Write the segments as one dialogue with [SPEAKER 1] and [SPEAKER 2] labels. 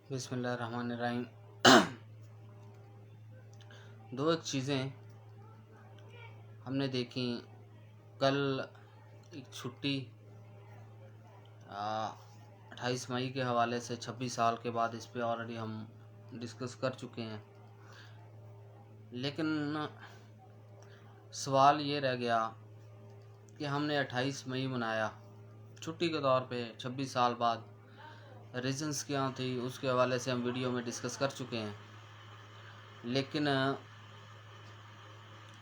[SPEAKER 1] बिस्मिल्लाहिर्रहमानिर्रहीम। दो एक चीज़ें हमने देखी। कल एक छुट्टी 28 मई के हवाले से 26 साल के बाद इस पे ऑलरेडी हम डिस्कस कर चुके हैं, लेकिन सवाल ये रह गया कि हमने 28 मई मनाया छुट्टी के तौर पे 26 साल बाद। रीजंस क्या थी उसके हवाले से हम वीडियो में डिस्कस कर चुके हैं, लेकिन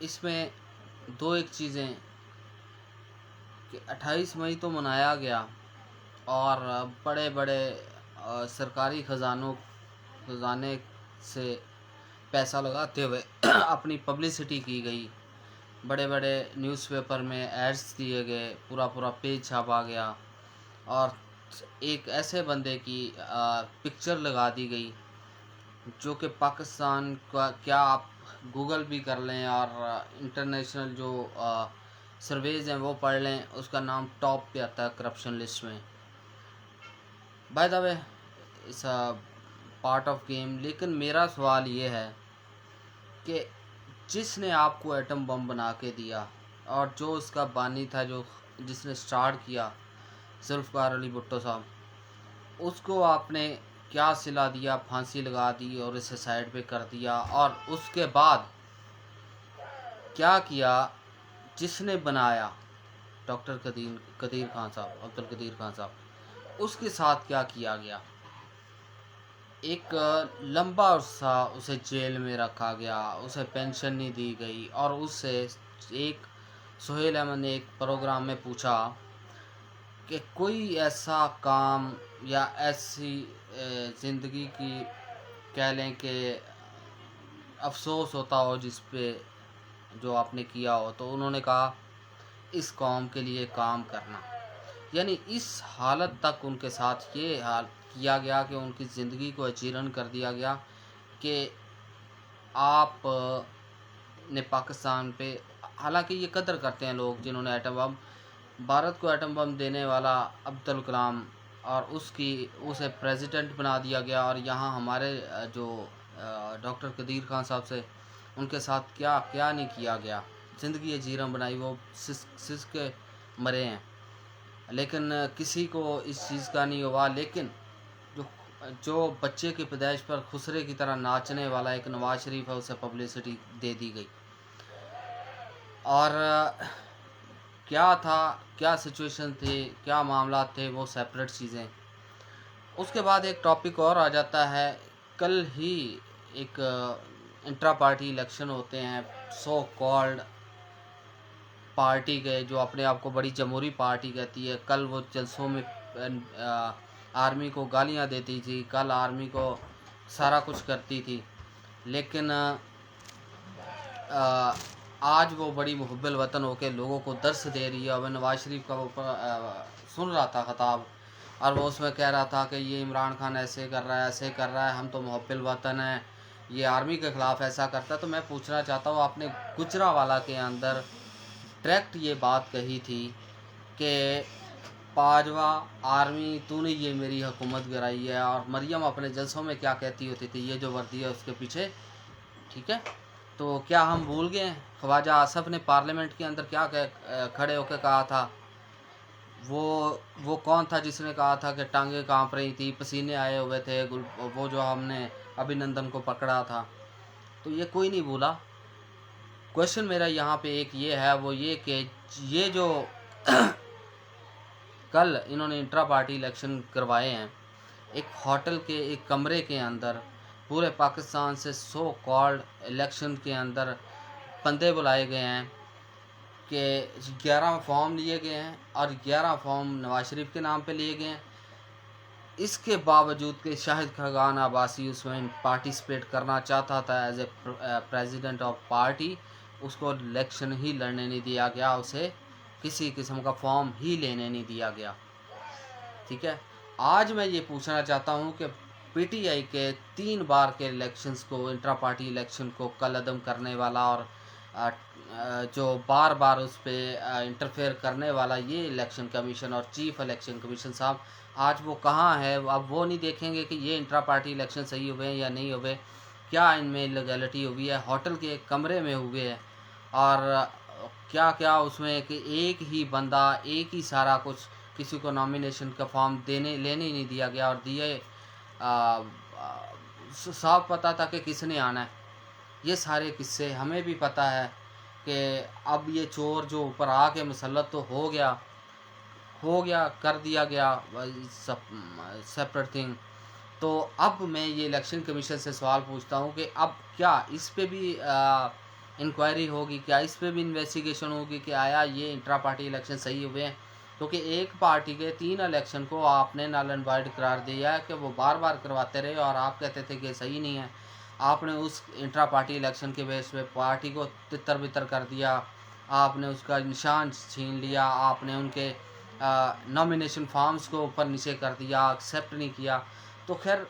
[SPEAKER 1] इसमें दो एक चीज़ें कि 28 मई तो मनाया गया और बड़े बड़े सरकारी खजाने से पैसा लगाते हुए अपनी पब्लिसिटी की गई। बड़े बड़े न्यूज़पेपर में एड्स दिए गए, पूरा पूरा पेज छापा गया और एक ऐसे बंदे की पिक्चर लगा दी गई जो कि पाकिस्तान का, क्या आप गूगल भी कर लें और इंटरनेशनल जो सर्वेज हैं वो पढ़ लें, उसका नाम टॉप पे आता है करप्शन लिस्ट में। By the way it's a part of game. लेकिन मेरा सवाल ये है कि जिसने आपको एटम बम बना के दिया और जो उसका बानी था, जो जिसने स्टार्ट किया, जुल्फ़िकार अली भुट्टो साहब, उसको आपने क्या सिला दिया? फांसी लगा दी और इसे साइड पे कर दिया। और उसके बाद क्या किया जिसने बनाया डॉक्टर कदीर खान साहब, अब्दुल कदीर खान साहब, उसके साथ क्या किया गया? एक लंबा अरसा उसे जेल में रखा गया, उसे पेंशन नहीं दी गई और उससे एक सुहेल अहमद ने एक प्रोग्राम में पूछा कि कोई ऐसा काम या ऐसी ज़िंदगी की, कह लें कि अफसोस होता हो जिस पे जो आपने किया हो, तो उन्होंने कहा इस कौम के लिए काम करना। यानी इस हालत तक उनके साथ ये हाल किया गया कि उनकी ज़िंदगी को अजीर्ण कर दिया गया कि आप ने पाकिस्तान पे, हालांकि ये कदर करते हैं लोग जिन्होंने एटम बम, भारत को एटम बम देने वाला अब्दुल कलाम, और उसे प्रेसिडेंट बना दिया गया। और यहाँ हमारे जो डॉक्टर कदीर खान साहब से उनके साथ क्या क्या नहीं किया गया, ज़िंदगी अजीर्ण बनाई, वो सिसक के मरे हैं, लेकिन किसी को इस चीज़ का नहीं हुआ। लेकिन जो जो बच्चे की पैदाइश पर खुसरे की तरह नाचने वाला एक नवाज शरीफ है, उसे पब्लिसिटी दे दी गई। और क्या था, क्या सिचुएशन थी, क्या मामला थे, वो सेपरेट चीज़ें। उसके बाद एक टॉपिक और आ जाता है। कल ही एक इंट्रा पार्टी इलेक्शन होते हैं, सो कॉल्ड पार्टी के, जो अपने आप को बड़ी जमहूरी पार्टी कहती है। कल वो जलसों में आर्मी को गालियां देती थी, कल आर्मी को सारा कुछ करती थी, लेकिन आज वो बड़ी मुहब्बल वतन होकर लोगों को दर्स दे रही है। और मैं नवाज शरीफ का वो सुन रहा था खताब, और वो उसमें कह रहा था कि ये इमरान खान ऐसे कर रहा है, ऐसे कर रहा है, हम तो मुहब्बल वतन हैं, ये आर्मी के ख़िलाफ़ ऐसा करता है। तो मैं पूछना चाहता हूँ, आपने गुजरावाला के अंदर डायरेक्ट ये बात कही थी कि पाजवा आर्मी, तूने ये मेरी हुकूमत गिराई है। और मरियम अपने जलसों में क्या कहती होती थी, ये जो वर्दी है उसके पीछे, ठीक है। तो क्या हम भूल गए? ख्वाजा आसफ ने पार्लियामेंट के अंदर क्या खड़े होकर कहा था? वो कौन था जिसने कहा था कि टांगे कांप रही थी, पसीने आए हुए थे, वो जो हमने अभिनंदन को पकड़ा था? तो ये कोई नहीं भूला। क्वेश्चन मेरा यहाँ पे एक ये है, वो ये कि ये जो कल इन्होंने इंट्रा पार्टी इलेक्शन करवाए हैं, एक होटल के एक कमरे के अंदर पूरे पाकिस्तान से सो कॉल्ड इलेक्शन के अंदर बंदे बुलाए गए हैं कि 11 फॉर्म लिए गए हैं और 11 फॉर्म नवाज शरीफ के नाम पे लिए गए हैं। इसके बावजूद कि शाहिद खगान अब्बासी उसमें पार्टिसिपेट करना चाहता था as a president of party, उसको इलेक्शन ही लड़ने नहीं दिया गया, उसे किसी किस्म का फॉर्म ही लेने नहीं दिया गया, ठीक है। आज मैं ये पूछना चाहता हूँ कि पीटीआई के 3 बार के इलेक्शंस को, इंट्रा पार्टी इलेक्शन को कलअदम करने वाला और जो बार बार उस पर इंटरफेयर करने वाला ये इलेक्शन कमीशन और चीफ इलेक्शन कमीशन साहब, आज वो कहाँ है। अब वो नहीं देखेंगे कि ये इंट्रा पार्टी इलेक्शन सही हुए हैं या नहीं हुए, क्या इनमें इलीगैलिटी हुई है, होटल के कमरे में हुए है, और क्या क्या उसमें कि एक ही बंदा एक ही सारा कुछ, किसी को नॉमिनेशन का फॉर्म लेने ही नहीं दिया गया, और दिए साफ पता था कि किसने आना है। ये सारे किस्से हमें भी पता है कि अब ये चोर जो ऊपर आके मुसल्लत तो हो गया, कर दिया गया, सेपरेट थिंग। तो अब मैं ये इलेक्शन कमीशन से सवाल पूछता हूँ कि अब क्या इस पे भी इंक्वायरी होगी, क्या इस पे भी इन्वेस्टिगेशन होगी कि आया ये इंट्रा पार्टी इलेक्शन सही हुए हैं। क्योंकि एक पार्टी के 3 इलेक्शन को आपने नल एंड वाइड करार दिया है कि वो बार बार करवाते रहे, और आप कहते थे कि सही नहीं है। आपने उस इंट्रा पार्टी इलेक्शन के बेस पे पार्टी को तितर बितर कर दिया, आपने उसका निशान छीन लिया, आपने उनके नॉमिनेशन फॉर्म्स को ऊपर नीचे कर दिया, एक्सेप्ट नहीं किया। तो खैर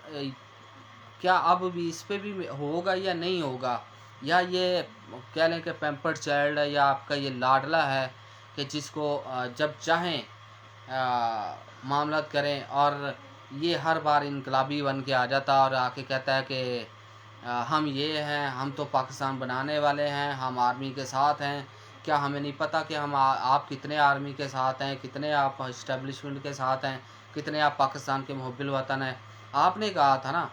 [SPEAKER 1] क्या अब भी इस पे भी होगा या नहीं होगा, या ये कह लें कि पैम्पर्ड चाइल्ड है, या आपका ये लाडला है कि जिसको जब चाहें मामला करें, और ये हर बार इनकलाबी बन के आ जाता और आके कहता है कि हम ये हैं, हम तो पाकिस्तान बनाने वाले हैं, हम आर्मी के साथ हैं। क्या हमें नहीं पता कि हम आप कितने आर्मी के साथ हैं, कितने आप इस्टेब्लिशमेंट के साथ हैं, कितने आप पाकिस्तान के मुहब्बिल वतन हैं। आपने कहा था ना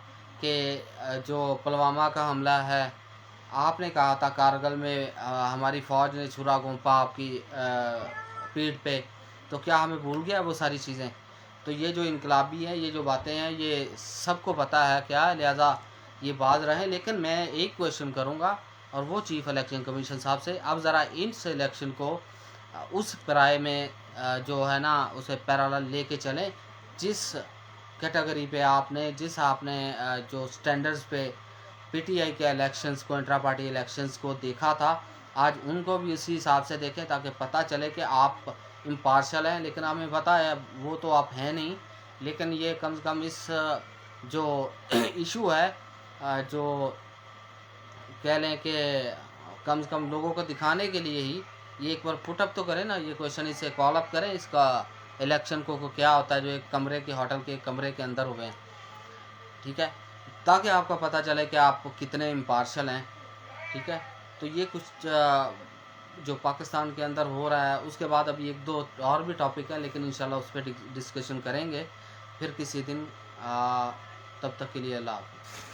[SPEAKER 1] कि जो पुलवामा का हमला है, आपने कहा था कारगिल में हमारी फ़ौज ने छुरा घोंपा आपकी पीठ पे। तो क्या हमें भूल गया वो सारी चीज़ें। तो ये जो इनकलाबी हैं, ये जो बातें हैं, ये सबको पता है क्या, लिहाजा ये बाज रहे हैं। लेकिन मैं एक क्वेश्चन करूँगा, और वो चीफ़ इलेक्शन कमीशन साहब से, अब ज़रा इस इलेक्शन को उस पराए में जो है ना उसे पैरेलल लेके चलें, जिस कैटेगरी पे आपने जो स्टैंडर्ड्स पे पीटीआई के इलेक्शंस को, इंट्रा पार्टी इलेक्शंस को देखा था, आज उनको भी उसी हिसाब से देखें, ताकि पता चले कि आप इम्पार्शल हैं। लेकिन हमें पता है वो तो आप हैं नहीं, लेकिन ये कम से कम इस जो इशू है, जो कह लें कि कम से कम लोगों को दिखाने के लिए ही ये एक बार पुटअप तो करें ना, ये क्वेश्चन इसे कॉल अप करें, इसका इलेक्शन को क्या होता है जो एक कमरे के होटल के कमरे के अंदर हुए हैं, ठीक है, ताकि आपको पता चले कि आप कितने इम्पार्शल हैं। ठीक है, तो ये कुछ जो पाकिस्तान के अंदर हो रहा है। उसके बाद अभी 1-2 और भी टॉपिक हैं, लेकिन इंशाल्लाह उस पर डिस्कशन करेंगे फिर किसी दिन। तब तक के लिए अल्लाह हाफ़िज़।